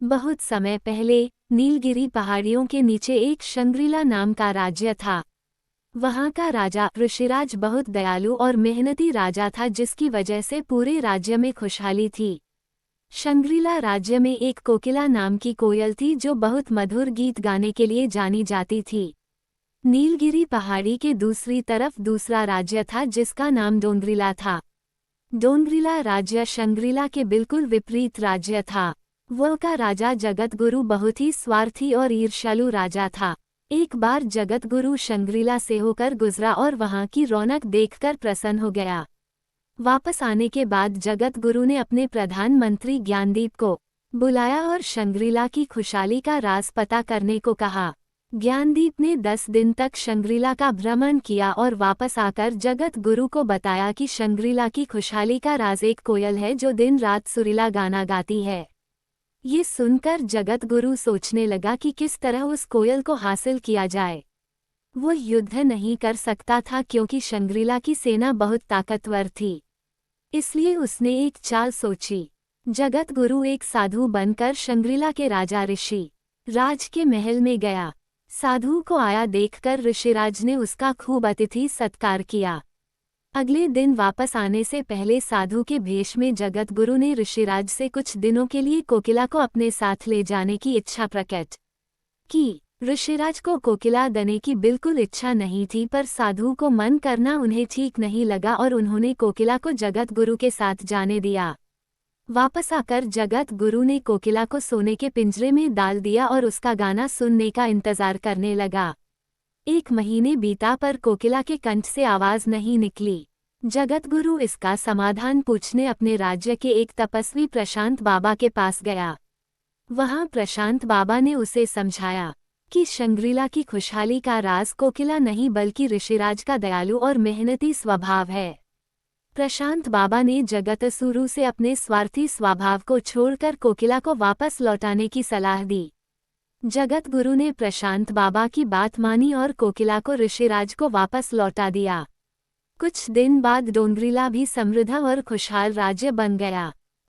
बहुत समय पहले नीलगिरी पहाड़ियों के नीचे एक शंग्रीला नाम का राज्य था। वहाँ का राजा ऋषिराज बहुत दयालु और मेहनती राजा था, जिसकी वजह से पूरे राज्य में खुशहाली थी। शंग्रीला राज्य में एक कोकिला नाम की कोयल थी जो बहुत मधुर गीत गाने के लिए जानी जाती थी। नीलगिरी पहाड़ी के दूसरी तरफ दूसरा राज्य था जिसका नाम डोंगरीला था। डोंगरीला राज्य शंग्रीला के बिल्कुल विपरीत राज्य था। वह का राजा जगतगुरु बहुत ही स्वार्थी और ईर्ष्यालु राजा था। एक बार जगतगुरु शंग्रीला से होकर गुजरा और वहां की रौनक देखकर प्रसन्न हो गया। वापस आने के बाद जगतगुरु ने अपने प्रधानमंत्री ज्ञानदीप को बुलाया और शंग्रीला की खुशहाली का राज पता करने को कहा। ज्ञानदीप ने 10 दिन तक शंग्रीला का भ्रमण किया और वापस आकर जगतगुरु को बताया कि शंग्रीला की खुशहाली का राज एक कोयल है जो दिन रात सुरीला गाना गाती है। ये सुनकर जगतगुरु सोचने लगा कि किस तरह उस कोयल को हासिल किया जाए। वो युद्ध नहीं कर सकता था क्योंकि शंग्रीला की सेना बहुत ताकतवर थी। इसलिए उसने एक चाल सोची। जगतगुरु एक साधु बनकर शंग्रीला के राजा ऋषि राज के महल में गया। साधु को आया देखकर ऋषिराज ने उसका खूब अतिथि सत्कार किया। अगले दिन वापस आने से पहले साधु के भेष में जगतगुरु ने ऋषिराज से कुछ दिनों के लिए कोकिला को अपने साथ ले जाने की इच्छा प्रकट की। ऋषिराज को कोकिला देने की बिल्कुल इच्छा नहीं थी, पर साधु को मन करना उन्हें ठीक नहीं लगा और उन्होंने कोकिला को जगतगुरु के साथ जाने दिया। वापस आकर जगतगुरु ने कोकिला को सोने के पिंजरे में डाल दिया और उसका गाना सुनने का इंतजार करने लगा। 1 महीने बीता पर कोकिला के कंठ से आवाज नहीं निकली। जगतगुरु इसका समाधान पूछने अपने राज्य के एक तपस्वी प्रशांत बाबा के पास गया। वहां प्रशांत बाबा ने उसे समझाया कि शंग्रीला की खुशहाली का राज कोकिला नहीं बल्कि ऋषिराज का दयालु और मेहनती स्वभाव है। प्रशांत बाबा ने जगतगुरु से अपने स्वार्थी स्वभाव को छोड़कर कोकिला को वापस लौटाने की सलाह दी। जगतगुरु ने प्रशांत बाबा की बात मानी और कोकिला को ऋषिराज को वापस लौटा दिया। कुछ दिन बाद डोंगरीला भी समृद्ध और खुशहाल राज्य बन गया।